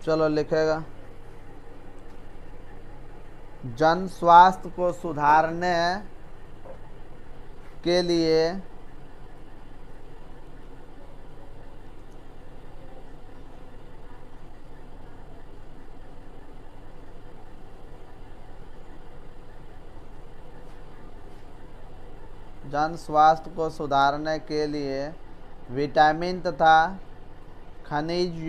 चलो लिखेगा, जन स्वास्थ्य को सुधारने के लिए जन स्वास्थ्य को सुधारने के लिए विटामिन तथा खनिज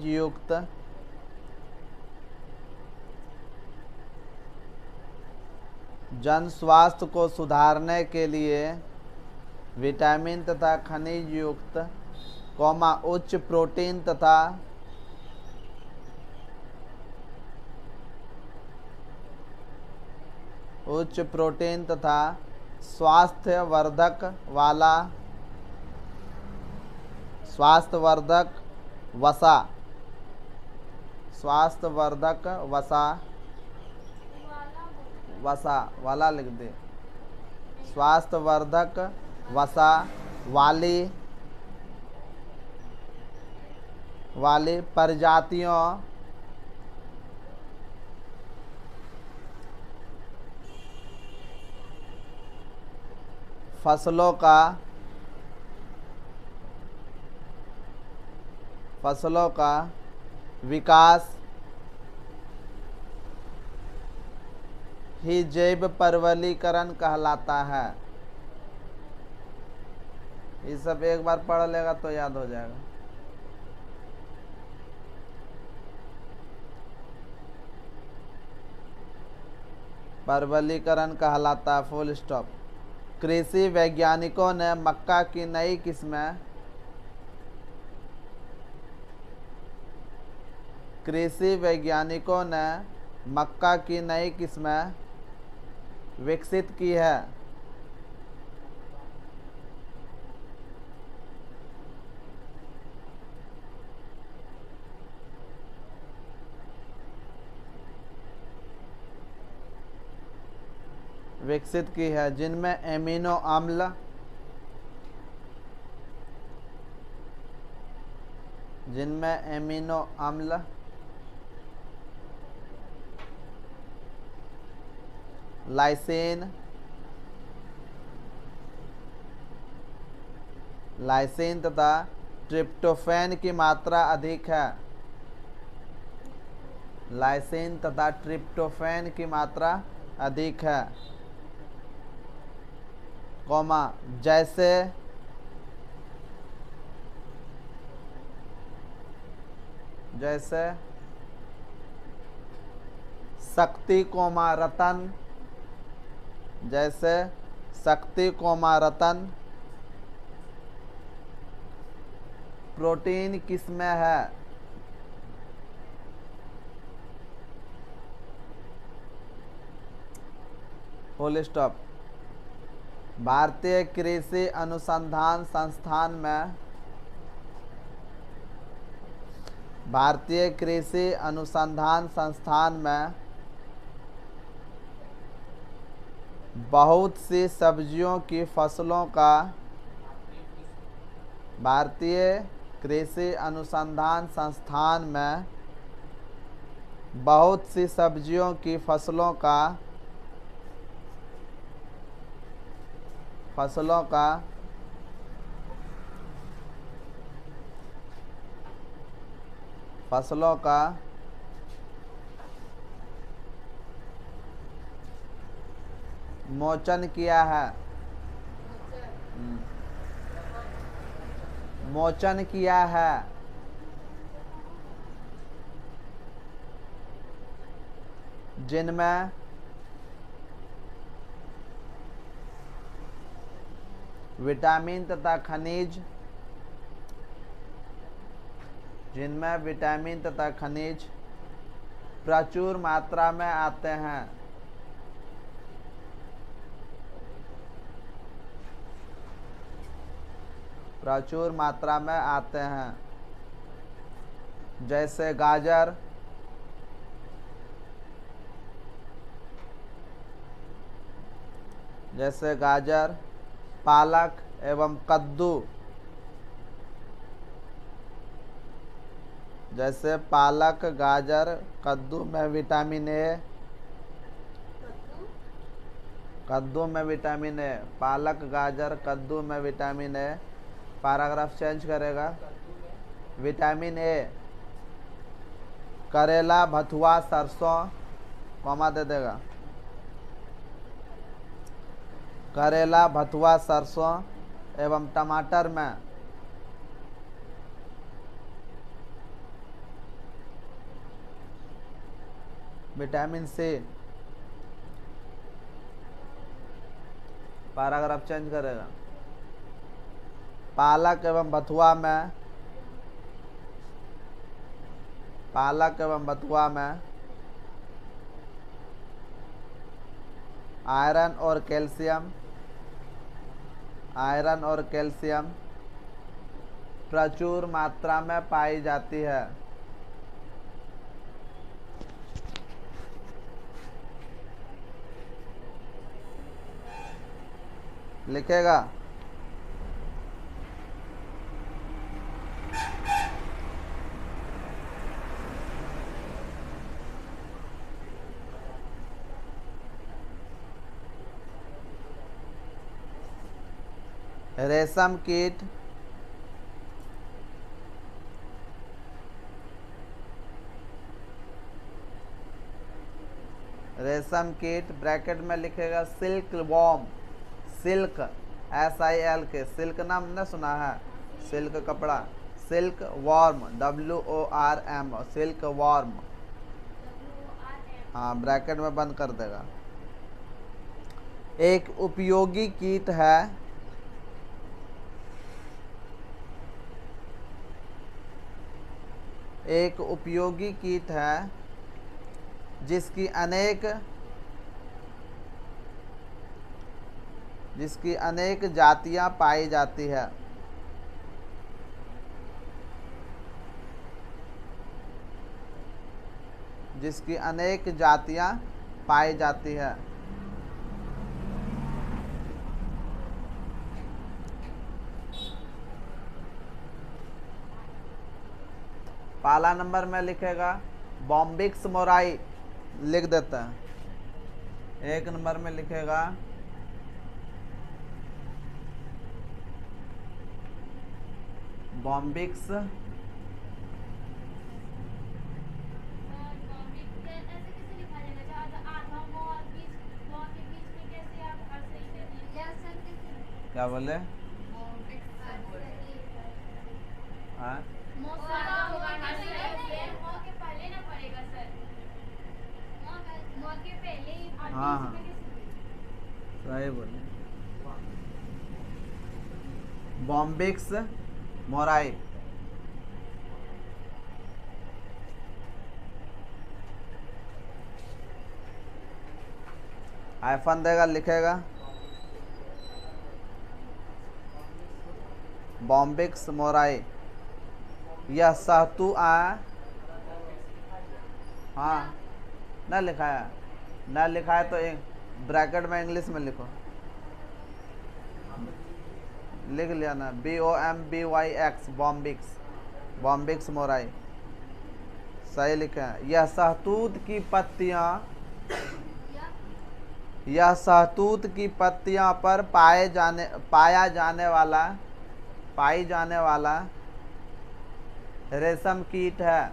युक्त जन स्वास्थ्य को सुधारने के लिए विटामिन तथा खनिज युक्त उच्च प्रोटीन तथा स्वास्थ्यवर्धक वसा वाला लिख दे, स्वास्थ्यवर्धक वसा वाली प्रजातियों फसलों का विकास ही जैव परवलीकरण कहलाता है। ये सब एक बार पढ़ लेगा तो याद हो जाएगा। परवलीकरण कहलाता, फुल स्टॉप। कृषि वैज्ञानिकों ने मक्का की नई किस्में विकसित की है। जिनमें एमिनो अम्ल लाइसिन तथा ट्रिप्टोफैन की मात्रा अधिक है। जैसे शक्ति रतन प्रोटीन किसमें है? Full stop. भारतीय कृषि अनुसंधान संस्थान में बहुत सी सब्जियों की फसलों का मोचन किया है। जिनमें विटामिन तथा खनिज प्रचुर मात्रा में आते हैं। जैसे गाजर, पालक एवं कद्दू जैसे पालक, गाजर, कद्दू में विटामिन ए। कद्दू में विटामिन ए। पालक, गाजर, कद्दू में विटामिन ए। पैराग्राफ चेंज करेगा। Vitamin A. करेला, भथुआ, सरसों, कॉमा दे देगा। करेला, भथुआ, सरसों एवं टमाटर में विटामिन सी। पैराग्राफ चेंज करेगा। पालक एवं बथुआ में आयरन और कैल्शियम प्रचुर मात्रा में पाई जाती है। लिखेगा। रेशम कीट ब्रैकेट में लिखेगा silk worm. Silk SILK, silk नाम न सुना है? सिल्क कपड़ा। Silk worm WORM, silk worm. हाँ, ब्रैकेट में बंद कर देगा। एक उपयोगी कीट है जिसकी अनेक जातियां पाई जाती है। पहला नंबर में लिखेगा बॉम्बिक्स मोराई, लिख देता है। एक नंबर में लिखेगा बॉम्बिक्स क्या बोले? हाँ, हाँ, सही बोले। Bombyx mori. हाइफन देगा, लिखेगा बॉम्बिक्स मोराई। यह सहतु हाँ, न लिखा है तो एक ब्रैकेट में इंग्लिश में लिखो। लिख लिया ना, BOMBYX, बॉम्बिक्स मोराई। सही लिखा है। यह सहतूत की पत्तियां पर पाई जाने वाला रेशम कीट है।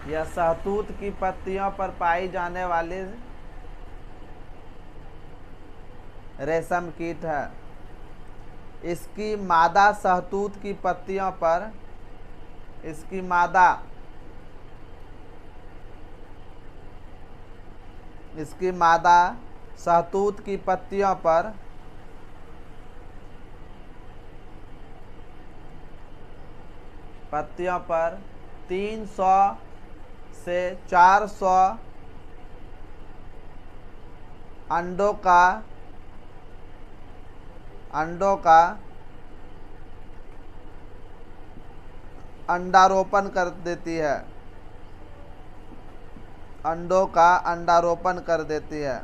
यह सहतूत की पत्तियों पर पाई जाने वाली रेशम कीट है। इसकी मादा सहतूत की पत्तियों पर सहतूत की पत्तियों पर 300 से 400 अंडों का अंडारोपण कर देती है। अंडों का अंडारोपण कर देती है।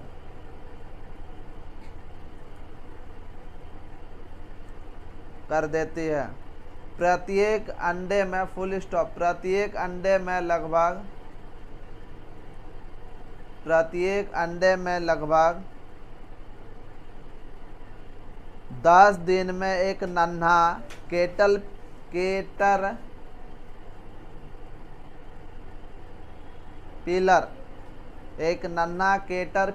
प्रत्येक अंडे में, फुल स्टॉप, प्रत्येक अंडे में लगभग 10 दिन में एक नन्हा केटर पिलर, एक नन्हा केटर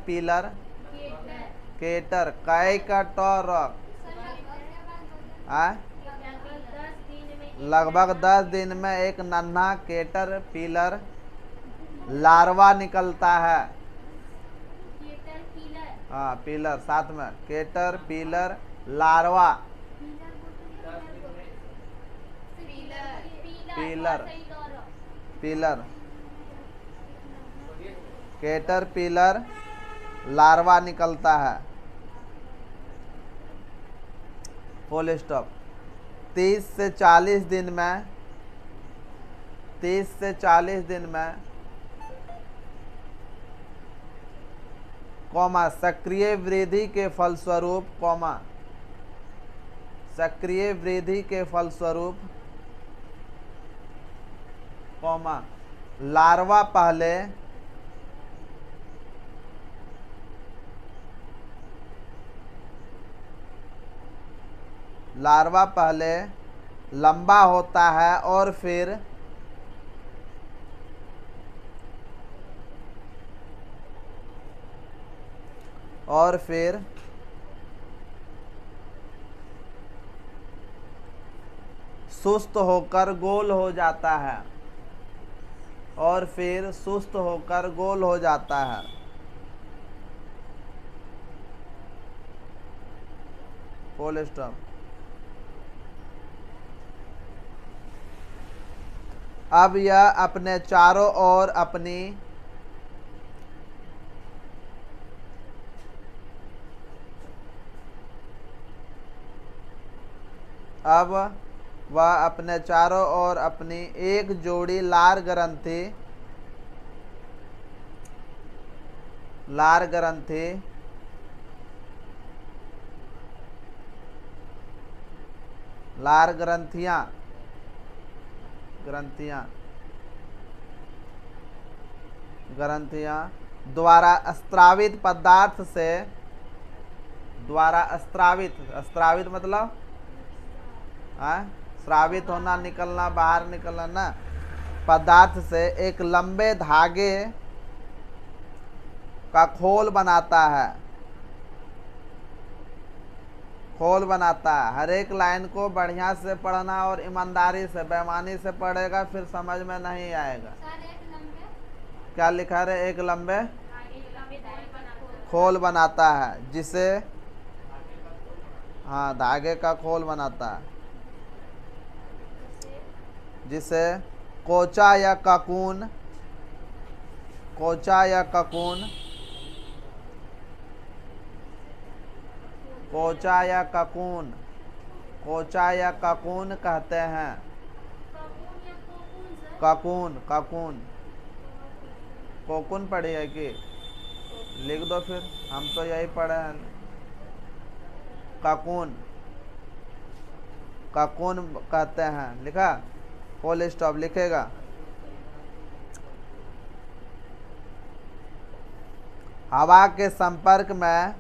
काय का टॉरक लगभग 10 दिन में एक नन्हा केटर पिलर लार्वा निकलता है। हाँ, पिलर साथ में, cater pillar larva, pillar cater pillar larva निकलता है। Full stop. 30 से 40 दिन में, 30 से 40 दिन में कॉमा सक्रिय वृद्धि के फलस्वरूप, कॉमा सक्रिय वृद्धि के फलस्वरूप, कॉमा लार्वा पहले लंबा होता है और फिर सुस्त होकर गोल हो जाता है, और फिर सुस्त होकर गोल हो जाता है। Full stop. अब यह अपने चारों ओर अपनी अब वह अपने चारों ओर अपनी एक जोड़ी लार ग्रंथियां द्वारा स्त्रावित पदार्थ से, स्त्रावित मतलब स्रावित होना, निकलना, बाहर निकलना ना, पदार्थ से एक लंबे धागे का खोल बनाता है। हर एक लाइन को बढ़िया से पढ़ना और ईमानदारी से, बेईमानी से पढ़ेगा फिर समझ में नहीं आएगा। क्या लिखा है? एक लंबे खोल बनाता है, जिसे, हाँ, धागे का खोल बनाता है, जिसे कोचा या ककून कहते हैं। कोकून पढ़ी है कि? लिख दो फिर, हम तो यही पढ़े हैं। ककून कहते हैं। लिखा? फुल स्टॉप लिखेगा। हवा के संपर्क में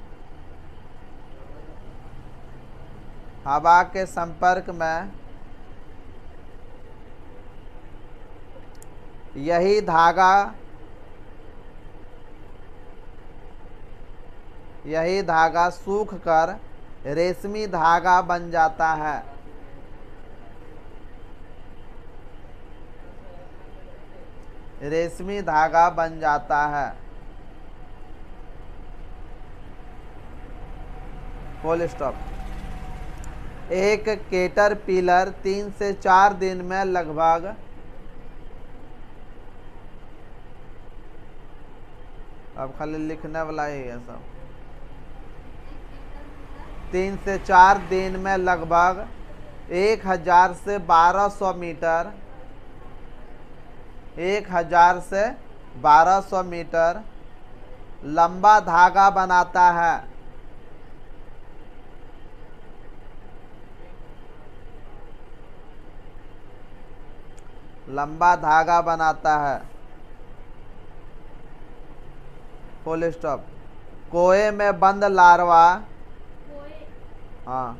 यही धागा सूख कर रेशमी धागा बन जाता है। रेशमी धागा बन जाता है। Full stop. एक कैटरपिलर 3 से 4 दिन में लगभग अब खाली लिखने वाला ही है सब। 3 से 4 दिन में लगभग 1000 से 1200 मीटर 1000 से 1200 मीटर लंबा धागा बनाता है। लंबा धागा बनाता है। Full stop. कोए में बंद लार्वा। हाँ,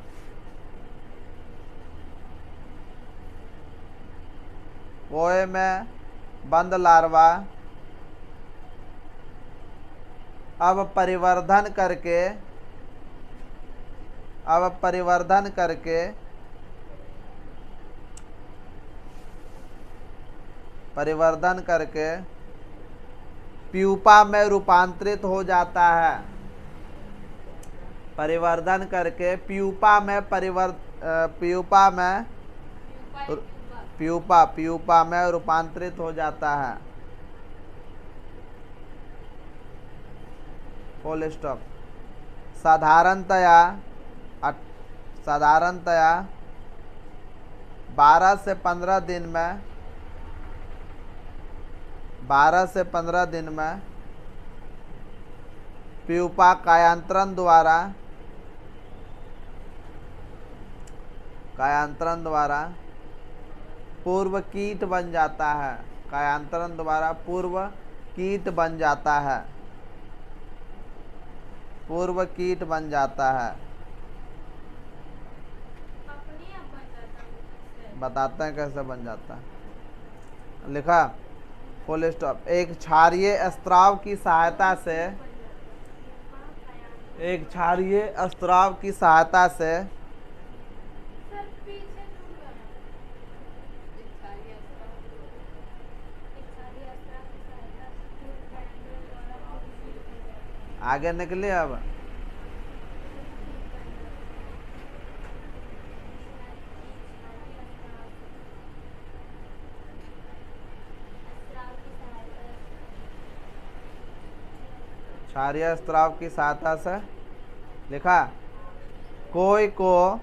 कोए में बंद लार्वा अब परिवर्धन करके प्यूपा में रूपांतरित हो जाता है। परिवर्धन करके प्यूपा में रूपांतरित हो जाता है। Full stop. साधारणतया 12 से 15 दिन में प्यूपा कायांतरण पूर्व कीट बन जाता है। कायांतरण द्वारा पूर्व कीट बन जाता है। बताते हैं कैसे बन जाता है। लिखा। Full stop. एक क्षारीय स्त्राव की सहायता से आगे निकलिए। अब क्षारीय स्त्राव की सहायता से लिखा। कोई को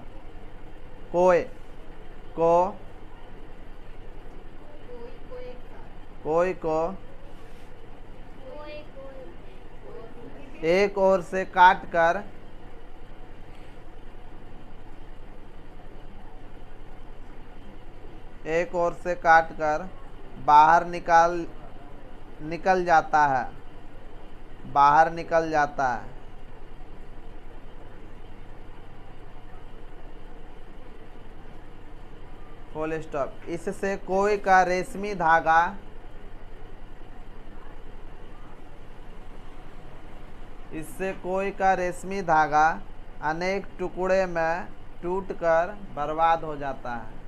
एक ओर से काटकर बाहर निकल जाता है। Full stop. इससे कोई का रेशमी धागा अनेक टुकड़े में टूटकर बर्बाद हो जाता है।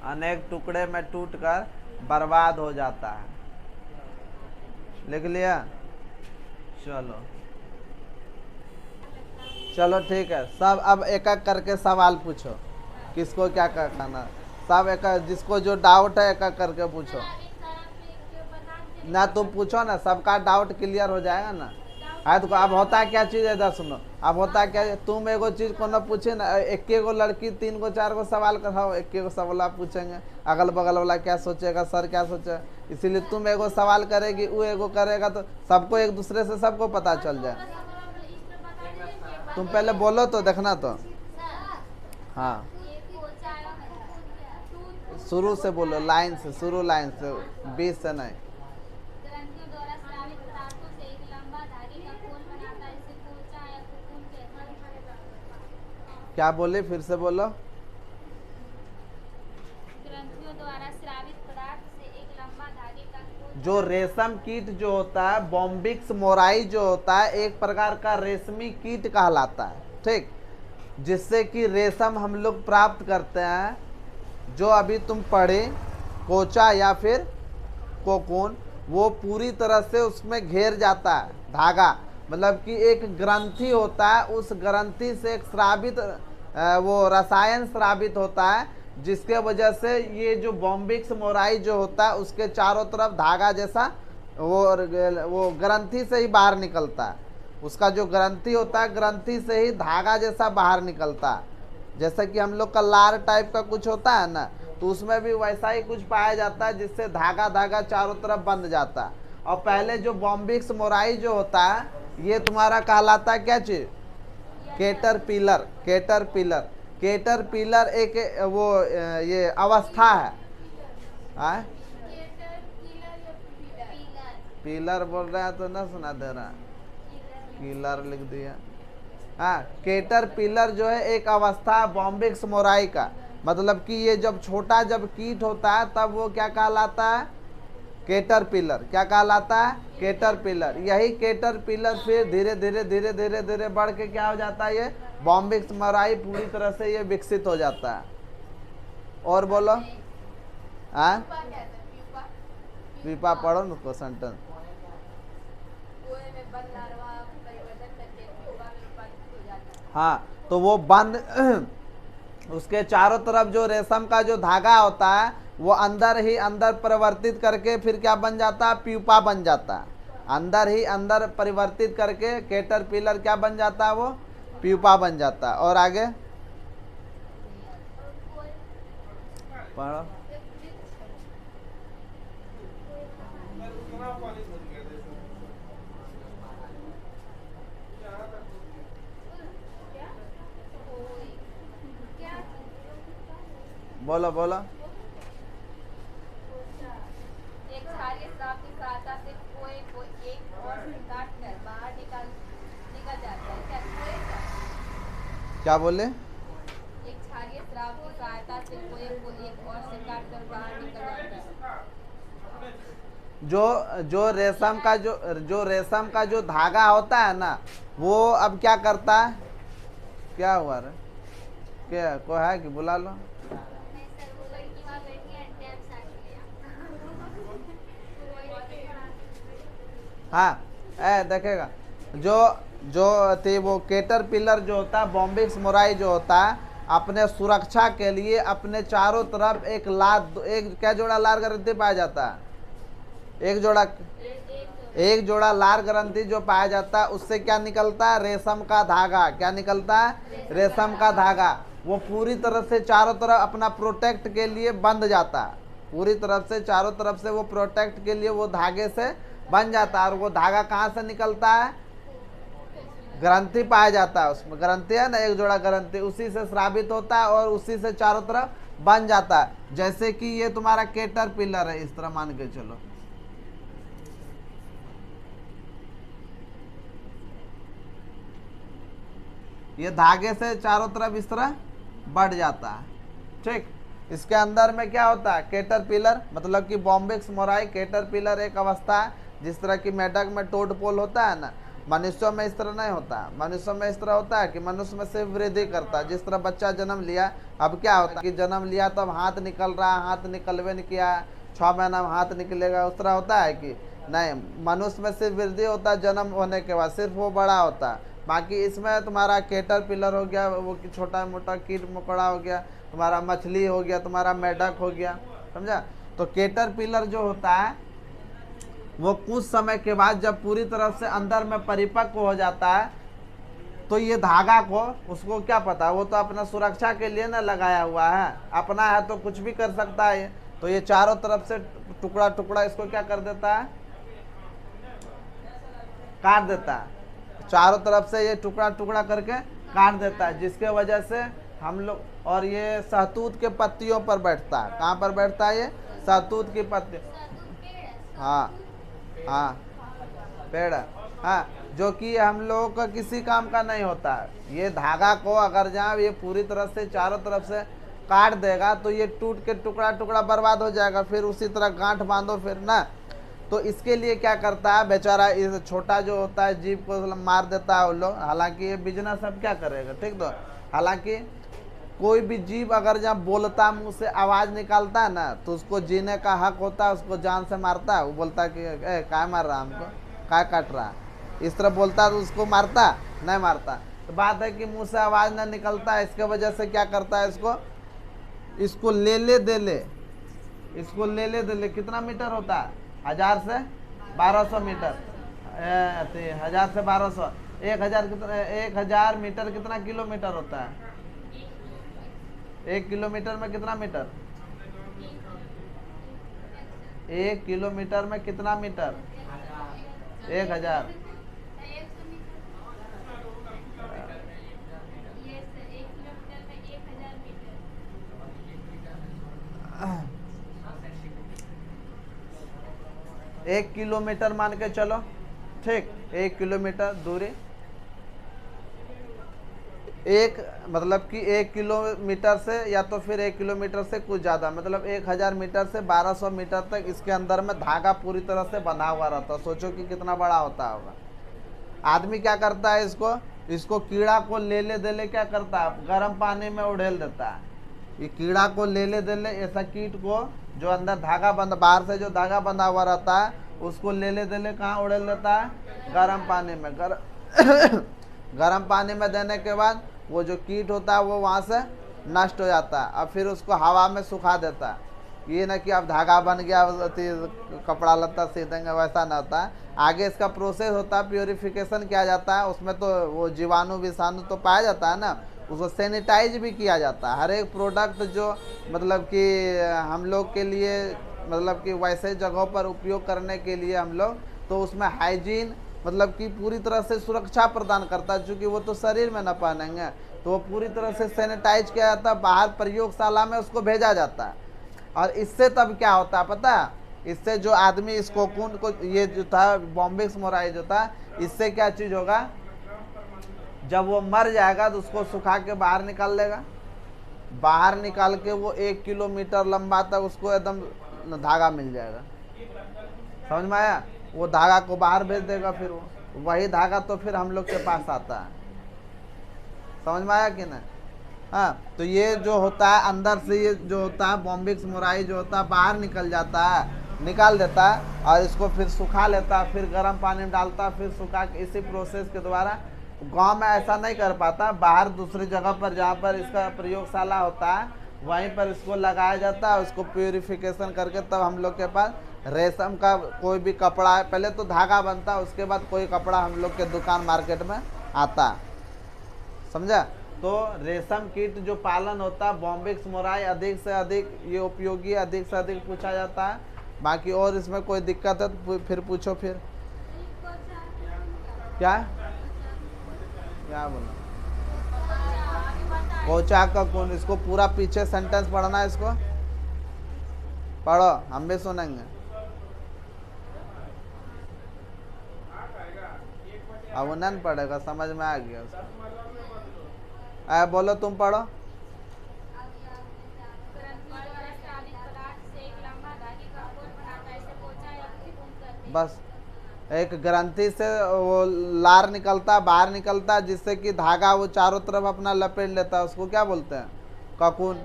अनेक टुकड़े में टूटकर बर्बाद हो जाता है। लिख लिया। चलो ठीक है। सब अब एक एक करके सवाल पूछो। किसको क्या करना, सब एक जिसको जो डाउट है एक एक करके पूछो ना। तुम पूछो ना, सबका डाउट क्लियर हो जाएगा ना। है तो अब होता है क्या चीज़ है, इधर सुनो। अब होता है क्या, तुम एगो चीज़ को ना पूछे ना, एक गो लड़की 3 गो 4 गो सवाल कराओ, एक गो सवाल पूछेंगे, अगल बगल वाला क्या सोचेगा, सर क्या सोचेगा। इसीलिए तुम एगो सवाल करेगी, वो एगो करेगा, तो सबको एक दूसरे से सबको पता चल जाए। तुम पहले बोलो तो देखना तो। हाँ, शुरू से बोलो, लाइन से, बीच से नहीं। क्या बोले, फिर से बोलो। ग्रंथियों द्वारा स्रावित पदार्थ से एक लंबा धागे का जो रेशम कीट जो होता है, बॉम्बिक्स मोराई जो होता है, एक प्रकार का रेशमी कीट कहलाता है। ठीक, जिससे कि रेशम हम लोग प्राप्त करते हैं। जो अभी तुम पढ़े कोचा या फिर कोकून, वो पूरी तरह से उसमें घेर जाता है धागा। मतलब कि एक ग्रंथि होता है, उस ग्रंथि से एक स्रावित वो रसायन स्रावित होता है, जिसके वजह से ये जो बॉम्बिक्स मोराई जो होता है, उसके चारों तरफ धागा जैसा वो ग्रंथि से ही बाहर निकलता है। उसका जो ग्रंथि होता है, ग्रंथि से ही धागा जैसा बाहर निकलता है। जैसे कि हम लोग का लार टाइप का कुछ होता है ना, तो उसमें भी वैसा ही कुछ पाया जाता है, जिससे धागा चारों तरफ बंध जाता है। और पहले जो बॉम्बिक्स मोराई जो होता है, ये तुम्हारा कहलाता है क्या चीज, केटरपिलर, केटरपिलर, केटरपिलर एक वो ये अवस्था है। हाँ पिलर बोल रहा है तो ना सुना दे रहा, किलर लिख दिया। हाँ केटरपिलर जो है एक अवस्था बॉम्बिक्स मोराई का, मतलब कि ये जब छोटा जब कीट होता है तब वो क्या कहलाता है, केटरपिलर। क्या कहलाता है, केटरपिलर। यही केटरपिलर फिर धीरे धीरे धीरे धीरे धीरे बढ़ के क्या हो जाता है, ये बॉम्बिक्स मोराई पूरी तरह से ये विकसित हो जाता है। और बोलो, हाँ पीपा पढ़ो ना उसको सेंटेंस। हाँ तो वो बंद उसके चारों तरफ जो रेशम का जो धागा होता है वो अंदर ही अंदर परिवर्तित करके फिर क्या बन जाता है, प्यूपा बन जाता है। अंदर ही अंदर परिवर्तित करके केटरपिलर क्या बन जाता है, वो प्यूपा बन जाता है। और आगे पढ़ो। बोलो बोलो। एक क्षारीय श्राप की सहायता से कोए को एक और से काटकर बाहर निकल जाता है। क्या कोए का? क्या बोले? एक क्षारीय श्राप की सहायता से कोए को एक और से काटकर बाहर निकल जाता है। जो रेशम का जो धागा होता है ना, वो अब क्या करता है, क्या हुआ रे, क्या कोई है कि बुला लो। हाँ देखेगा जो जो थी वो केटरपिलर जो होता है, बॉम्बिक्स मोराई जो होता है, अपने सुरक्षा के लिए अपने चारों तरफ एक क्या जोड़ा लार ग्रंथि पाया जाता है, एक जोड़ा लार ग्रंथि जो पाया जाता है, उससे क्या निकलता है, रेशम का धागा। क्या निकलता है, रेशम का धागा। वो पूरी तरह से चारों तरफ अपना प्रोटेक्ट के लिए बंध जाता है, पूरी तरफ से चारों तरफ से वो प्रोटेक्ट के लिए वो धागे से बन जाता है। और वो धागा कहाँ से निकलता है, ग्रंथि पाया जाता है, उसमें ग्रंथि है ना, एक जोड़ा ग्रंथि, उसी से स्रावित होता है और उसी से चारों तरफ बन जाता है। जैसे कि ये तुम्हारा केटरपिलर है, इस तरह मान के चलो, ये धागे से चारों तरफ इस तरह बढ़ जाता है। ठीक, इसके अंदर में क्या होता है, केटरपिलर, मतलब कि बॉम्बिक्स मोराई। केटरपिलर एक अवस्था है, जिस तरह की मेढक में टोडपोल होता है ना, मनुष्यों में इस तरह नहीं होता। मनुष्यों में इस तरह होता है कि मनुष्य में सिर्फ वृद्धि करता है। जिस तरह बच्चा जन्म लिया, अब क्या होता है कि जन्म लिया तो अब हाथ निकल रहा है, हाथ निकलवे नहीं किया, 6 महीना में हाथ निकलेगा, उस तरह होता है कि नहीं। मनुष्य में सिर्फ वृद्धि होता है जन्म होने के बाद, सिर्फ वो बड़ा होता है। बाकी इसमें तुम्हारा केटरपिलर हो गया, वो छोटा मोटा कीट मकोड़ा हो गया, तुम्हारा मछली हो गया, तुम्हारा मेढक हो गया, समझा। तो केटरपिलर जो होता है वो कुछ समय के बाद जब पूरी तरफ से अंदर में परिपक्व हो जाता है, तो ये धागा को उसको क्या पता, वो तो अपना सुरक्षा के लिए ना लगाया हुआ है, अपना है तो कुछ भी कर सकता है। तो ये चारों तरफ से टुकड़ा टुकड़ा इसको क्या कर देता है, काट देता है, चारों तरफ से ये टुकड़ा टुकड़ा करके काट देता है, जिसके वजह से हम लोग, और ये सहतूत के पत्तियों पर बैठता है। कहाँ पर बैठता है, ये सहतूत की पत्ती, हाँ हाँ पेड़, हाँ, जो कि हम लोगों का किसी काम का नहीं होता है। ये धागा को अगर जहाँ ये पूरी तरह से चारों तरफ से काट देगा तो ये टूट के टुकड़ा टुकड़ा बर्बाद हो जाएगा, फिर उसी तरह गांठ बांधो फिर ना। तो इसके लिए क्या करता है बेचारा, इस छोटा जो होता है जीव को मार देता है वो लोग। हालांकि ये बिजनेस अब क्या करेगा, ठीक। तो हालांकि कोई भी जीव अगर जब बोलता, मुंह से आवाज निकालता है ना, तो उसको जीने का हक होता है, उसको जान से मारता है। वो बोलता है कि काय मार रहा हमको, काय काट रहा, इस तरह बोलता है तो उसको मारता नहीं, मारता। तो बात है कि मुंह से आवाज ना निकलता है, इसके वजह से क्या करता है, इसको ले ले दे ले, इसको ले ले दे ले। कितना मीटर होता है, 1000 से 1200 मीटर, 1000 से 1200, 1000 कितना, 1000 मीटर कितना किलोमीटर होता है, 1 किलोमीटर में कितना मीटर, 1 किलोमीटर में कितना मीटर, 1000। 1 किलोमीटर मान के चलो, ठीक, 1 किलोमीटर दूरी, एक मतलब कि 1 किलोमीटर से या तो फिर 1 किलोमीटर से कुछ ज़्यादा, मतलब 1000 मीटर से 1200 मीटर तक इसके अंदर में धागा पूरी तरह से बंधा हुआ रहता। सोचो कि कितना बड़ा होता होगा। आदमी क्या करता है, इसको कीड़ा को ले दे ले क्या करता है, गर्म पानी में उड़ेल देता है। ये कीड़ा को ले दे ले, ऐसा कीट को जो अंदर धागा बंद, बाहर से जो धागा बंधा हुआ रहता है उसको ले दे ले कहाँ उड़ेल देता है, गर्म पानी में। गर्म पानी में देने के बाद वो जो कीट होता है वो वहाँ से नष्ट हो जाता है। अब फिर उसको हवा में सुखा देता है। ये ना कि अब धागा बन गया कपड़ा लत्ता सी देंगे, वैसा ना होता है। आगे इसका प्रोसेस होता है, प्योरीफिकेशन किया जाता है, उसमें तो वो जीवाणु विषाणु तो पाया जाता है ना, उसको सैनिटाइज भी किया जाता है। हर एक प्रोडक्ट जो मतलब कि हम लोग के लिए मतलब कि वैसे जगहों पर उपयोग करने के लिए हम लोग, तो उसमें हाइजीन मतलब कि पूरी तरह से सुरक्षा प्रदान करता है, चूँकि वो तो शरीर में न पहनेंगे, तो वो पूरी तरह से सैनिटाइज किया जाता है, बाहर प्रयोगशाला में उसको भेजा जाता है। और इससे तब क्या होता है पता है, इससे जो आदमी इस कोकून को, ये जो था बॉम्बिक्स मोराई जो था, इससे क्या चीज़ होगा, जब वो मर जाएगा तो उसको सुखा के बाहर निकाल लेगा। बाहर निकाल के वो 1 किलोमीटर लंबा तक उसको एकदम धागा मिल जाएगा। समझ में आया? वो धागा को बाहर भेज देगा, फिर वो वही धागा तो फिर हम लोग के पास आता है। समझ में आया कि नहीं? हाँ, तो ये जो होता है अंदर से, ये जो होता है बॉम्बिक्स मोराई जो होता है बाहर निकल जाता है, निकाल देता है और इसको फिर सुखा लेता है, फिर गर्म पानी में डालता है, फिर सुखा के इसी प्रोसेस के द्वारा। गांव में ऐसा नहीं कर पाता, बाहर दूसरी जगह पर जहाँ पर इसका प्रयोगशाला होता है वहीं पर इसको लगाया जाता है, उसको प्योरीफिकेशन करके तब हम लोग के पास रेशम का कोई भी कपड़ा है। पहले तो धागा बनता है, उसके बाद कोई कपड़ा हम लोग के दुकान मार्केट में आता। समझा? तो रेशम कीट जो पालन होता है बॉम्बिक्स मोराई, अधिक से अधिक ये उपयोगी, अधिक से अधिक पूछा जाता है। बाकी और इसमें कोई दिक्कत है तो फिर पूछो। फिर क्या क्या बोला, कोचा का कौन, इसको पूरा पीछे सेंटेंस पढ़ना है, इसको पढ़ो, हम भी सुनेंगे। अब वो नहीं पढ़ेगा, समझ में आ गया उसको। बोलो तुम पढ़ो। बस एक ग्रंथि से वो लार निकलता, बाहर निकलता, जिससे कि धागा वो चारों तरफ अपना लपेट लेता है, उसको क्या बोलते हैं, ककून।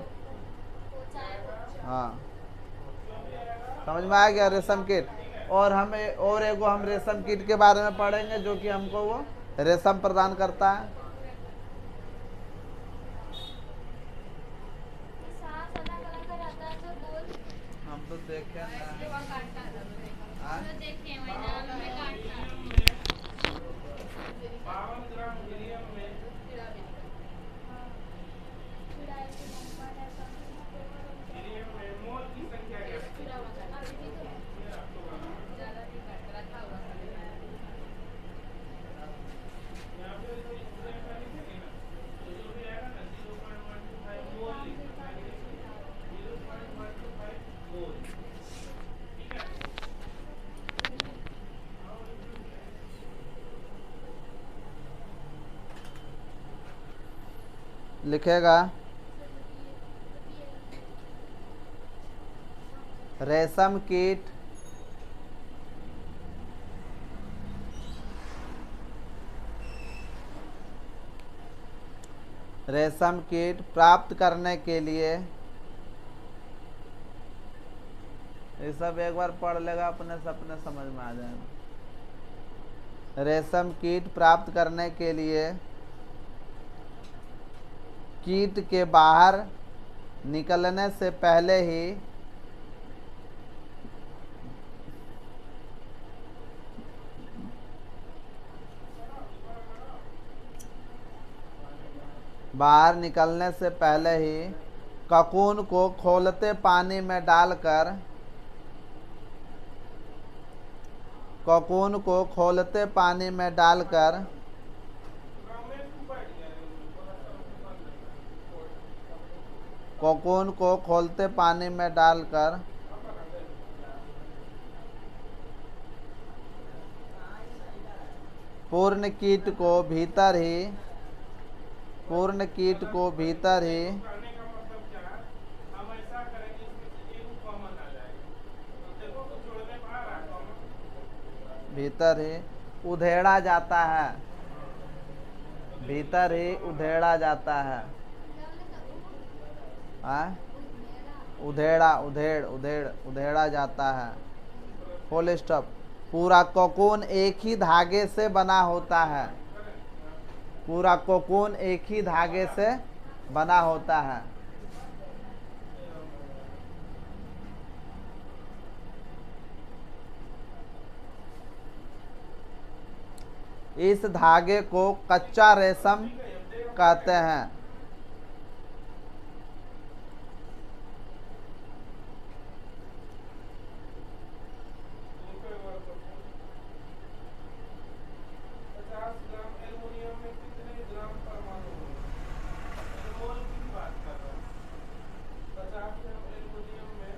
हाँ, समझ में आ गया, रेशम कीट। और हम रेशम कीट के बारे में पढ़ेंगे जो कि हमको वो रेशम प्रदान करता है। हम तो देखे ना, लिखेगा रेशम कीट प्राप्त करने के लिए, ये सब एक बार पढ़ लेगा अपने से अपने समझ में आ जाएगा। रेशम कीट प्राप्त करने के लिए कीट के बाहर निकलने से पहले ही ककून को खौलते पानी में डालकर पूर्ण कीट को भीतर ही पूर्ण कीट को भीतर ही कहने का मतलब क्या है, हम ऐसा करेंगे इसमें से एक कॉमन आ जाएगा। तो देखो कुछ जोड़ने में आ रहा है कॉमन। भीतर ही उधेड़ा जाता है, भीतर ही उधेड़ा जाता है। उधेड़ा उधेड़ उधेड़ उधेड़ा जाता है। Full stop. पूरा कोकून एक ही धागे से बना होता है। पूरा कोकून एक ही धागे से बना होता है। इस धागे को कच्चा रेशम कहते हैं।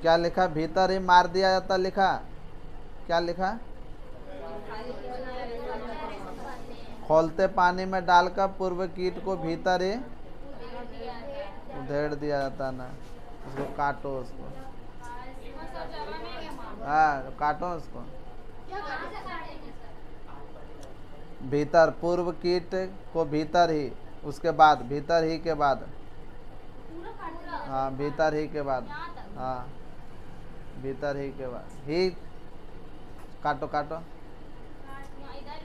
क्या लिखा? भीतर ही मार दिया जाता लिखा। क्या लिखा? खौलते पानी में डालकर पूर्व कीट को भीतर ही उधेड़ दिया जाता ना। उसको काटो, उसको हाँ काटो उसको। भीतर पूर्व कीट को भीतर ही, उसके बाद भीतर ही के बाद, हाँ भीतर ही के बाद, हाँ भीतर ही के बाद ही काटो काटो।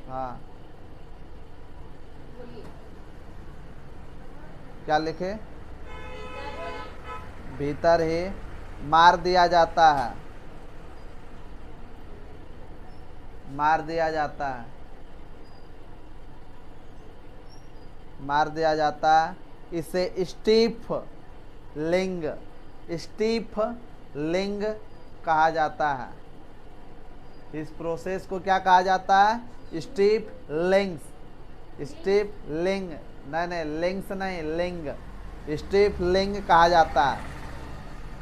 हाँ क्या लिखे? भीतर ही मार दिया जाता है। मार दिया जाता है। मार दिया जाता है। इसे स्टीफ लिंग, स्टीफ लिंग कहा जाता है। इस प्रोसेस को क्या कहा जाता है? स्टीफ लिंग्स। स्टीफ लिंग नहीं, लिंग्स नहीं, लिंग। स्टीफ लिंग कहा जाता है।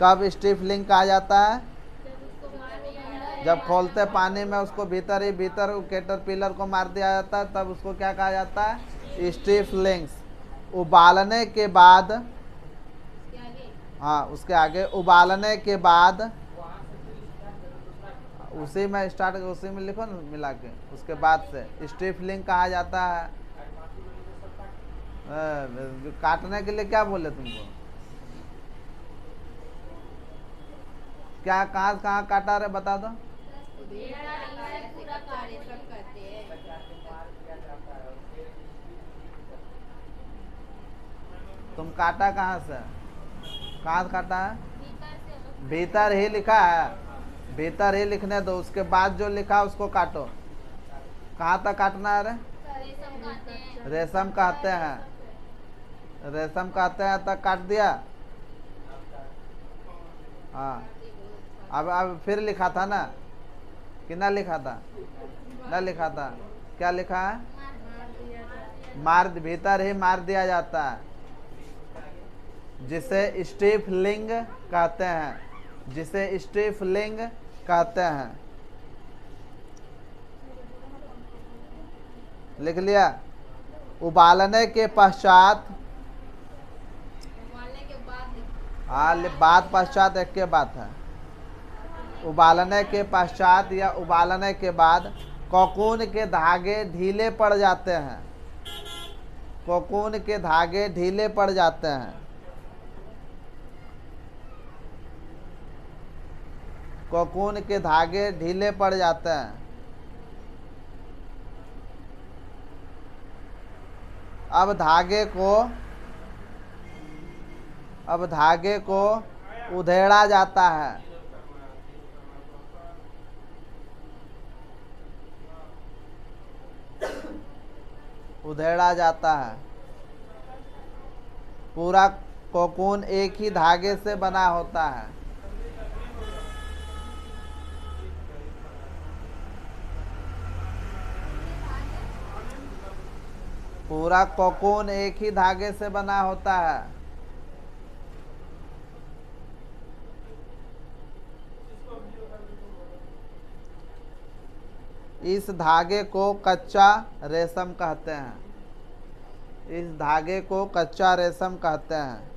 कब स्टीफ लिंग कहा जाता है? जब खोलते पानी में उसको भीतर ही भीतर कैटरपिलर को मार दिया जाता है, तब उसको क्या कहा जाता है? स्टीफ लिंग्स। उबालने के बाद, हाँ उसके आगे उबालने के बाद, उसी में स्टार्ट, उसी में लिखो ना मिला के, उसके बाद से स्टीफ लिंग कहा जाता है। काटने के लिए क्या बोले तुमको? क्या कहाँ कहाँ काटा रे बता दो। तुम काटा कहाँ से? कहाँ से काटा है? भीतर ही लिखा है। भीतर ही लिखने दो, उसके बाद जो लिखा उसको काटो। कहाँ तक काटना है रे? रेशम कहते हैं। रेशम कहते हैं तक काट दिया। हाँ अब फिर लिखा था ना कि ना लिखा था? ना लिखा था। क्या लिखा है? मार, भीतर ही मार दिया जाता है, जिसे स्टीफ लिंग कहते हैं। जिसे स्टीफ लिंग कहते हैं। लिख लिया? उबालने के पश्चात, हाँ बात पश्चात एक के बात है। उबालने के पश्चात या उबालने के बाद कोकून के धागे ढीले पड़ जाते हैं। कोकून के धागे ढीले पड़ जाते हैं। कोकून के धागे ढीले पड़ जाते हैं। अब धागे को उधेड़ा जाता है। उधेड़ा जाता है। पूरा कोकून एक ही धागे से बना होता है। पूरा कोकून एक ही धागे से बना होता है। इस धागे को कच्चा रेशम कहते हैं। इस धागे को कच्चा रेशम कहते हैं।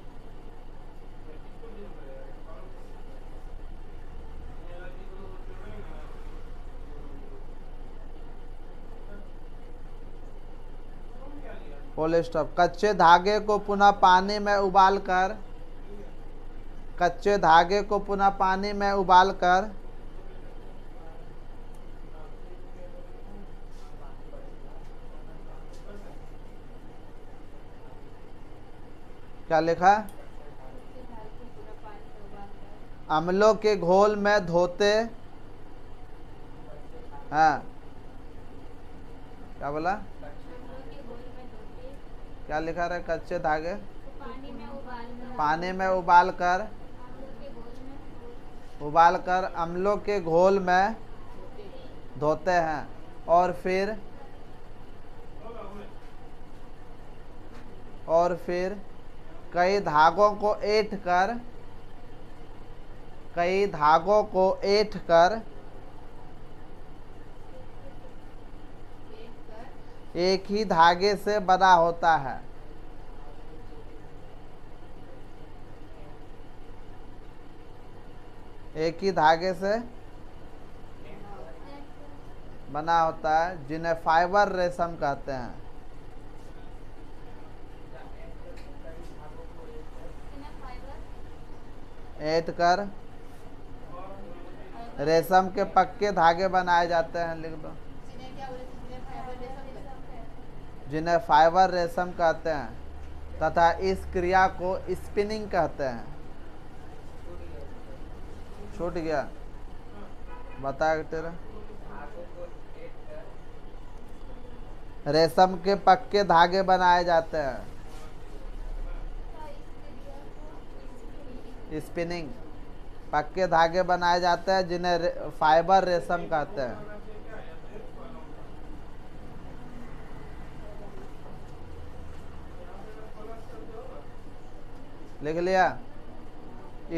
Full stop. कच्चे धागे को पुनः पानी में उबालकर, कच्चे धागे को पुनः पानी में उबालकर क्या लिखा? अम्लों के घोल में धोते हैं। क्या बोला? क्या लिखा रहा है? कच्चे धागे पानी में उबालकर अम्लों के घोल में धोते हैं और फिर कई धागों को ऐंठ कर एक ही धागे से बना होता है। एक ही धागे से बना होता है, जिन्हें फाइबर रेशम कहते हैं। ऐंठ कर रेशम के पक्के धागे बनाए जाते हैं। लिख दो। जिन्हें फाइबर रेशम कहते हैं तथा इस क्रिया को स्पिनिंग कहते हैं। छूट गया? बता तेरा। रेशम के पक्के धागे बनाए जाते हैं। स्पिनिंग। पक्के धागे बनाए जाते हैं जिन्हें फाइबर रेशम कहते हैं। लिख लिया?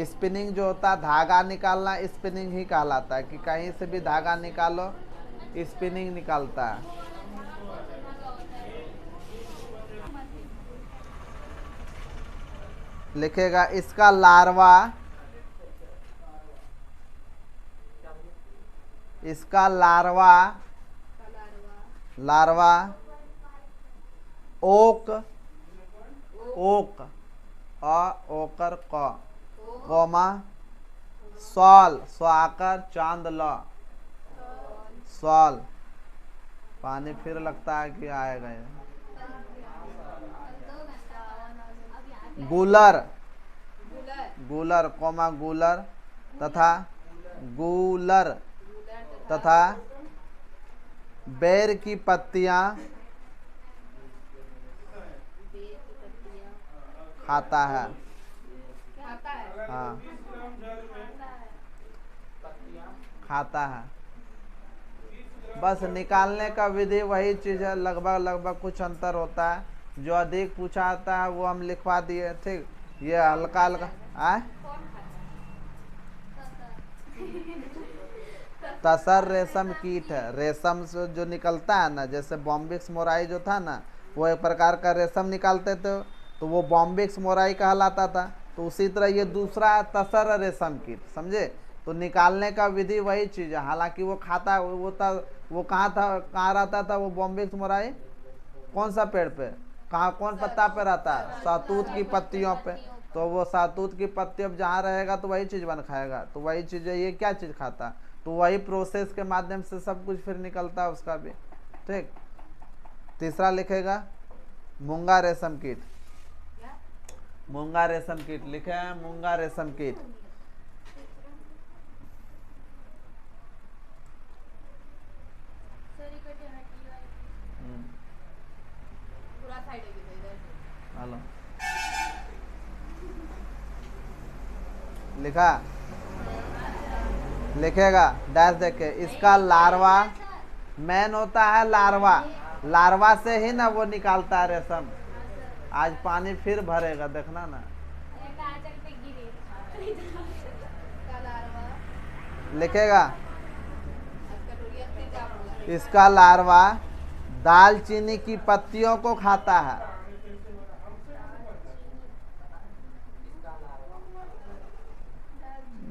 स्पिनिंग जो होता है धागा निकालना, स्पिनिंग ही कहलाता है। कि कहीं से भी धागा निकालो, स्पिनिंग निकालता है। लिखेगा इसका लार्वा ओक ओकर कौमा सॉल स्वाकर चांद ल सॉल। पानी फिर लगता है कि आएगा ये। गूलर कौमा गूलर तथा बेर की पत्तियां खाता है। हाँ, खाता है। बस निकालने का विधि वही चीज है, लगभग कुछ अंतर होता है। जो अधिक पूछा आता है वो हम लिखवा दिए। ठीक, ये हल्का तसर रेशम कीट है। रेशम से जो निकलता है ना, जैसे बॉम्बिक्स मोराई जो था ना, वो एक प्रकार का रेशम निकालते थे, तो वो बॉम्बिक्स मोराई कहलाता था। तो उसी तरह ये दूसरा तसर रेशम कीट, समझे? तो निकालने का विधि वही चीज है। हालांकि वो खाता, वो कहाँ रहता था वो बॉम्बिक्स मोराई? कौन सा पेड़ पे, कौन पत्ता पे रहता है? सहतूत की पत्तियों पे। तो वो सहतूत की पत्तियों पे जहाँ रहेगा तो वही चीज बन खाएगा। तो वही चीज है, ये क्या चीज खाता? तो वही प्रोसेस के माध्यम से सब कुछ फिर निकलता है उसका भी। ठीक। तीसरा लिखेगा मूंगा रेशम कीट। मूंगा रेशम कीट लिखे हैं, मूंगा रेशम कीट। हेलो, लिखा? लिखेगा डैश देखे। इसका लार्वा मैन होता है। लार्वा से ही ना वो निकालता है रेशम। आज पानी फिर भरेगा, देखना ना। लिखेगा इसका लार्वा दालचीनी की पत्तियों को खाता है।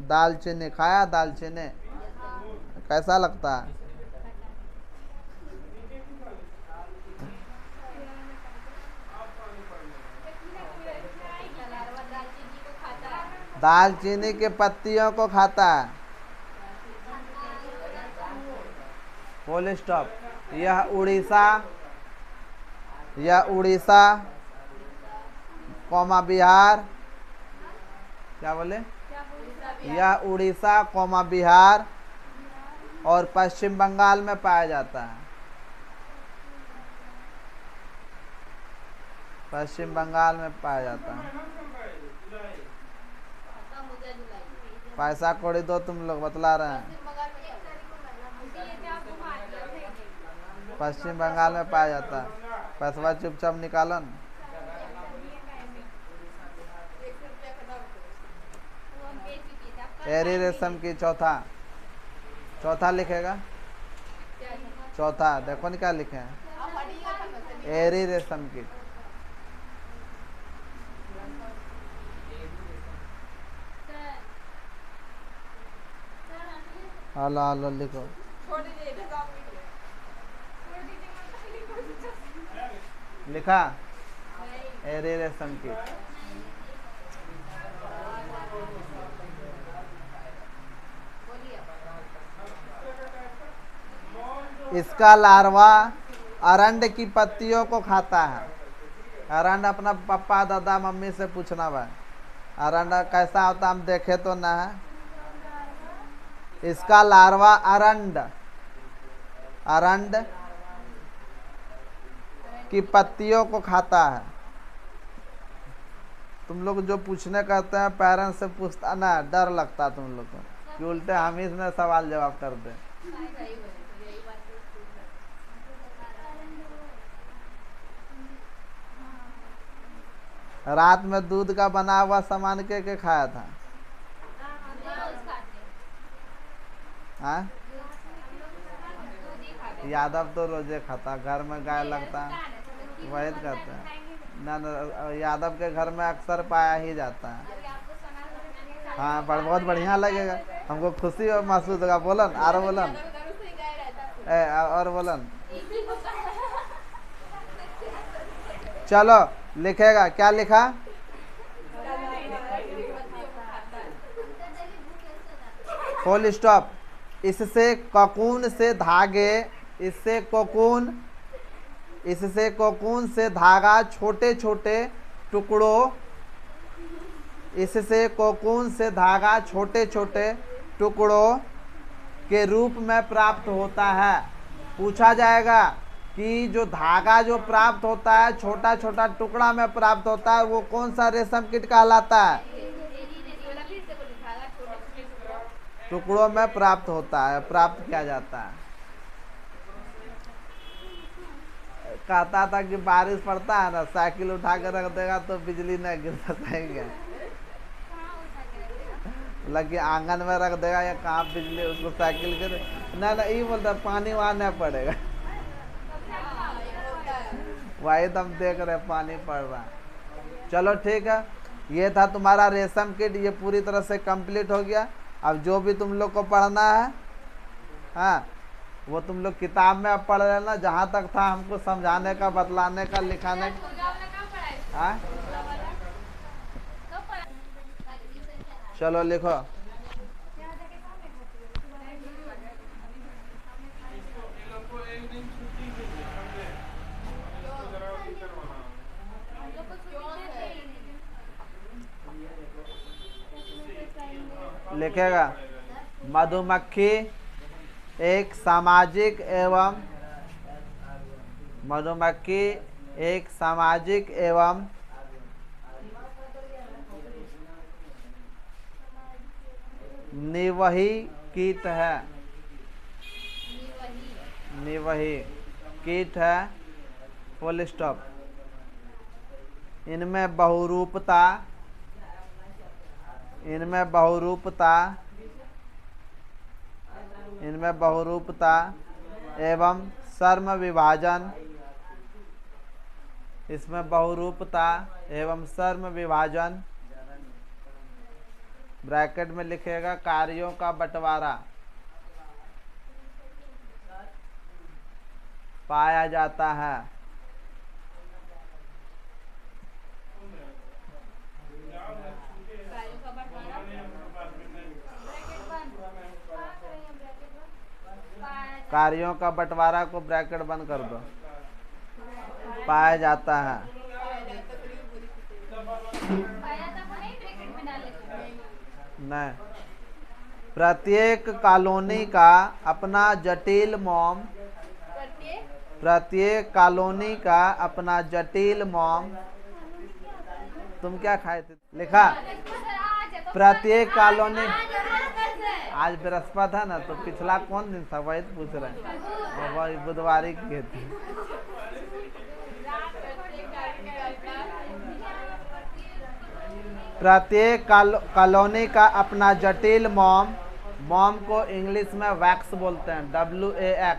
दालचीनी खाया? दालचीनी कैसा लगता है? लार्वा दालचीनी को खाता है। दालचीनी के पत्तियों को खाता है। Full stop. यह उड़ीसा कौमा बिहार, क्या बोले? यह उड़ीसा कौमा बिहार और पश्चिम बंगाल में पाया जाता है। पश्चिम बंगाल में पाया जाता है। पैसा कौड़ी दो, तुम लोग बतला रहे हैं। पश्चिम बंगाल में पाया जाता है। पैसा चुपचाप निकालन। एरी रेशम की चौथा लिखेगा। चौथा देखो नहीं क्या लिखे हैं। एरी रेशम की। हलो लिखो। लिखा? एरी रेशम की। इसका लार्वा अरंड की पत्तियों को खाता है। अरंड अपना पापा दादा मम्मी से पूछना भाई, अरंड कैसा होता हम देखे तो ना है। इसका लार्वा अरंड की पत्तियों को खाता है। तुम लोग जो पूछने कहते हैं पेरेंट्स से पूछता ना, डर लगता तुम लोग को कि उल्टे हम ही इसमें सवाल जवाब कर दे। रात में दूध का बना हुआ सामान के खाया था? हाँ? यादव तो रोजे खाता, घर में गाय लगता वही कहते हैं ना। यादव के घर में अक्सर पाया ही जाता है। हाँ, पर बहुत बढ़िया लगेगा हमको, खुशी और महसूस होगा। बोलन और बोलन और बोलन। चलो लिखेगा, क्या लिखा? Full stop. इससे कोकून से धागा छोटे छोटे टुकड़ों के रूप में प्राप्त होता है। पूछा जाएगा कि जो धागा जो प्राप्त होता है छोटा छोटा टुकड़ा में प्राप्त होता है, वो कौन सा रेशम कीट कहलाता है? टुकड़ों में प्राप्त होता है, प्राप्त किया जाता है। कहता था कि बारिश पड़ता है ना, साइकिल उठा कर रख देगा तो बिजली न गिर सकेंगे। लगे आंगन में रख देगा या कहाँ बिजली उसको साइकिल गिर ना ये बोलता पानी वहाँ नहीं पड़ेगा। वही तो हम देख रहे पानी पड़ रहा। चलो ठीक है, ये था तुम्हारा रेशम कीट, ये पूरी तरह से कंप्लीट हो गया। अब जो भी तुम लोग को पढ़ना है, हाँ, वो तुम लोग किताब में अब पढ़ लेना। जहाँ तक था हमको समझाने का, बतलाने का, लिखाने का। हाँ, चलो लिखो। लिखेगा मधुमक्खी एक सामाजिक एवं निवही कीट है। निवही कीट है। Full stop. इनमें बहुरूपता एवं सर्म विभाजन, इसमें बहुरूपता एवं सर्म विभाजन, ब्रैकेट में लिखेगा कार्यों का बंटवारा पाया जाता है। कार्यों का बंटवारा ब्रैकेट बंद कहाँ करेंगे ब्रैकेट बंद कार्यों का बंटवारा को ब्रैकेट बंद कर दो, पाया जाता है। पाया था वो नहीं ब्रैकेट में डाले थे। नहीं, प्रत्येक कॉलोनी का अपना जटिल मॉम, प्रत्येक प्रत्येक कॉलोनी का अपना जटिल मॉम। तुम क्या खाए थे? लिखा प्रत्येक कॉलोनी। आज बृहस्पति है ना, तो पिछला कौन दिन था वही तो पूछ रहे हैं। वही बुधवारी के थे। प्रत्येक कॉलोनी का अपना जटिल मॉम। मॉम को इंग्लिश में वैक्स बोलते हैं, WAX।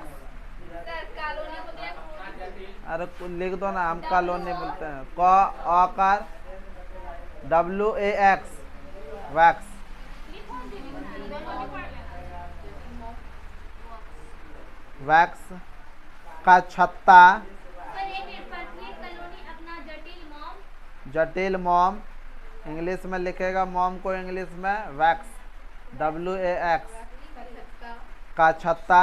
कॉलोनी को क्या अरे लिख दो ना, हम कॉलोनी बोलते हैं। क आकार WAX, वैक्स। वैक्स का छत्ता, प्रत्येक कॉलोनी अपना जटिल मॉम। जटिल मॉम इंग्लिश में लिखेगा, मॉम को इंग्लिश में वैक्स, WAX का छत्ता,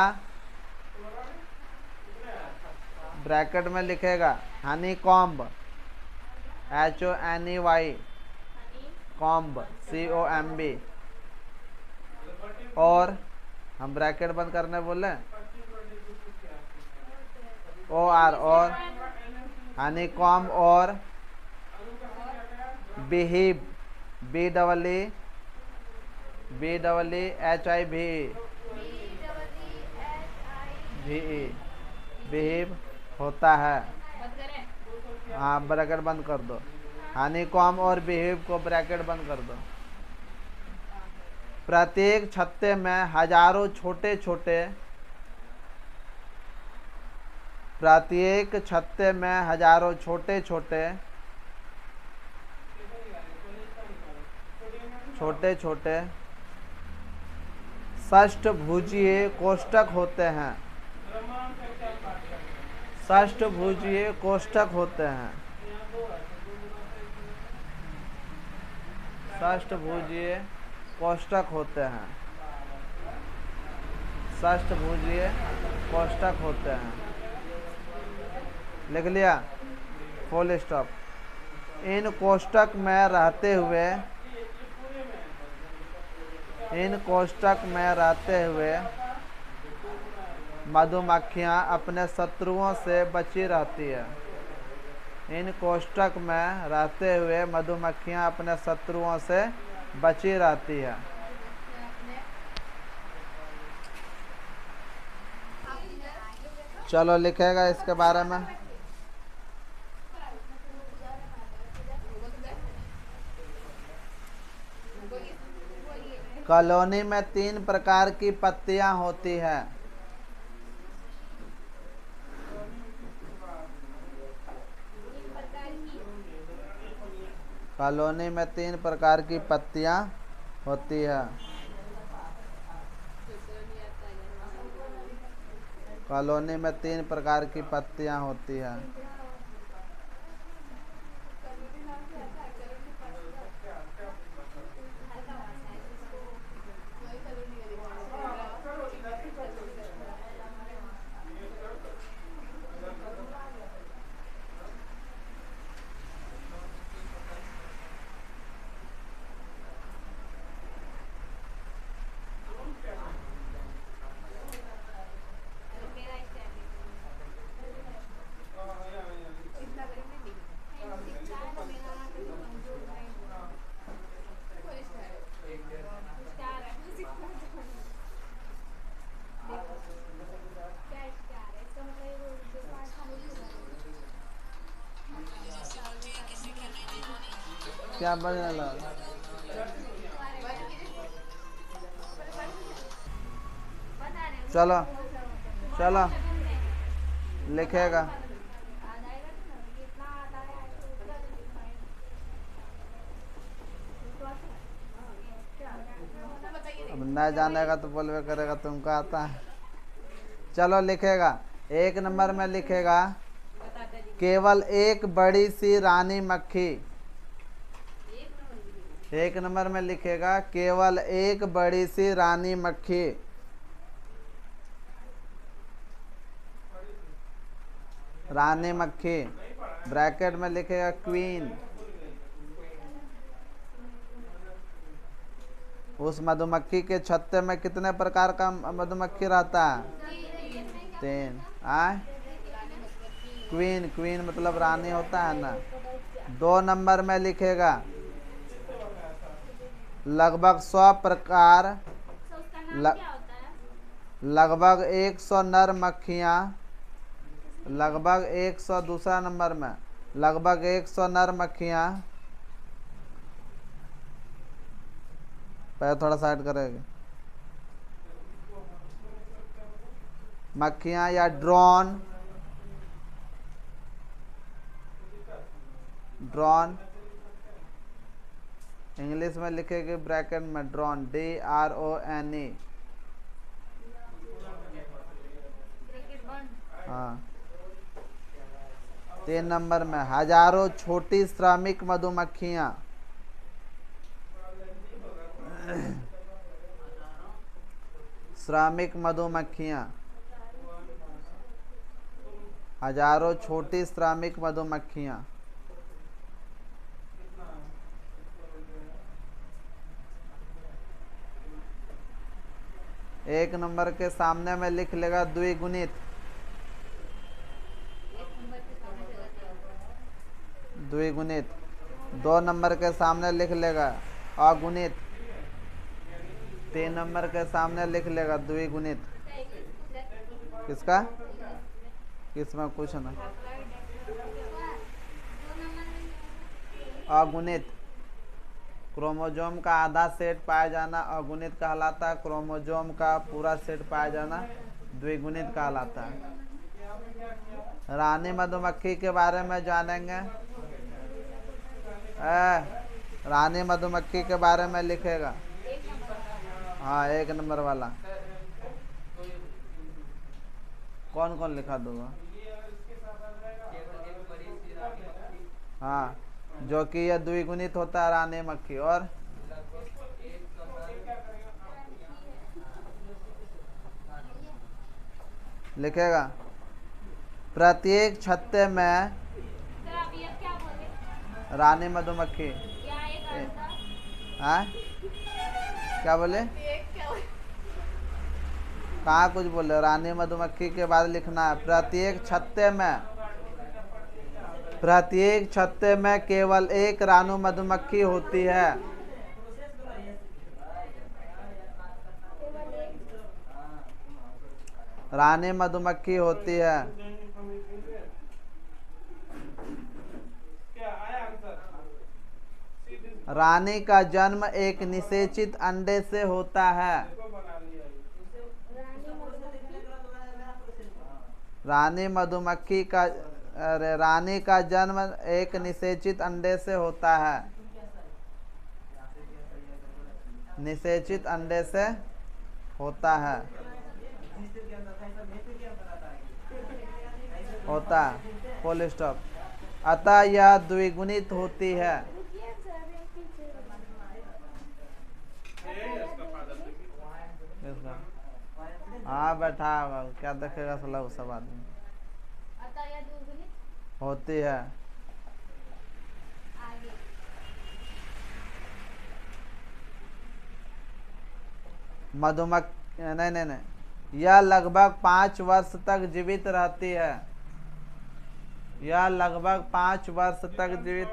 ब्रैकेट में लिखेगा Honey comb, HONEY, comb COMB। और हम ब्रैकेट बंद करने बोले OR, और हनी कॉम्ब और बिहीव, BEEHIVE, बिहीव होता है। बंद करें। हाँ, ब्रैकेट बंद कर दो। हनी कॉम और बिहेव को ब्रैकेट बंद कर दो। प्रत्येक छत्ते में हजारों छोटे छोटे, प्रत्येक छत्ते में हजारों छोटे छोटे, छोटे छोटे षष्ठभुजीय कोष्ठक होते हैं। षष्ठभुजीय कोष्ठक होते हैं। षष्ठभुजीय कोष्ठक होते हैं। षष्ठभुजीय कोष्ठक होते हैं। लिख लिया, फुल स्टॉप। इन कोष्ठक में रहते हुए, इन कोष्ठक में रहते हुए मधुमक्खियां अपने शत्रुओं से बची रहती है। इन कोष्ठक में रहते हुए मधुमक्खियां अपने शत्रुओं से बची रहती है। चलो लिखेगा इसके बारे में। कॉलोनी में 3 प्रकार की पत्तियां होती है। कॉलोनी में 3 प्रकार की पत्तियां होती है। कॉलोनी में 3 प्रकार की पत्तियां होती है। क्या बनने लगा? चलो चलो लिखेगा। आ जाएगा ना, कितना आता है अब न जानेगा तो बोलवे करेगा तुमको आता है। चलो लिखेगा। 1 नंबर में लिखेगा केवल एक बड़ी सी रानी मक्खी। 1 नंबर में लिखेगा केवल एक बड़ी सी रानी मक्खी। रानी मक्खी ब्रैकेट में लिखेगा क्वीन। उस मधुमक्खी के छत्ते में कितने प्रकार का मधुमक्खी रहता है? 3। क्वीन, क्वीन मतलब रानी होता है ना। 2 नंबर में लिखेगा लगभग 100 प्रकार, लगभग 100 नर मक्खियाँ, लगभग 100। दूसरा नंबर में लगभग 100 नर मक्खियाँ, पहले थोड़ा साइड करेंगे, मक्खियाँ या ड्रोन, ड्रोन इंग्लिश में लिखेगी ब्रैकेट में ड्रोन, DRONE। हाँ। 3 नंबर में हजारों छोटी श्रमिक मधुमक्खियाँ, श्रमिक मधुमक्खियाँ, हजारों छोटी श्रमिक मधुमक्खियाँ। 1 नंबर के सामने में लिख लेगा द्विगुणित, द्विगुणित। 2 नंबर के सामने लिख लेगा अगुणित। 3 नंबर के सामने लिख लेगा द्विगुणित। किसका? किसमें कुछ ना, अगुणित। क्रोमोजोम का आधा सेट पाया जाना अगुणित कहलाता है, क्रोमोजोम का पूरा सेट पाया जाना द्विगुणित कहलाता है। रानी मधुमक्खी के बारे में जानेंगे। रानी मधुमक्खी के बारे में लिखेगा। हाँ 1 नंबर वाला कौन कौन लिखा दूंगा? हाँ, जो कि यह द्विगुणित होता है रानी मक्खी। और लिखेगा प्रत्येक छत्ते में रानी मधुमक्खी। हाँ क्या बोले? कहाँ कुछ बोले? रानी मधुमक्खी के बाद लिखना है प्रत्येक छत्ते में, प्रत्येक छत्ते में केवल एक रानी मधुमक्खी होती है। रानी मधुमक्खी होती है। रानी का जन्म एक निषेचित अंडे से होता है। रानी मधुमक्खी का, अरे रानी का जन्म एक निषेचित अंडे से होता है। निषेचित अंडे से होता है, होता है, फुल स्टॉप। अतः यह द्विगुणित होती है। हाँ बैठा होगा, क्या देखेगा साला वो सब आदमी। होती है। मधुमक्खी नहीं नहीं नहीं, यह लगभग 5 वर्ष तक जीवित रहती है। यह लगभग 5 वर्ष तक जीवित।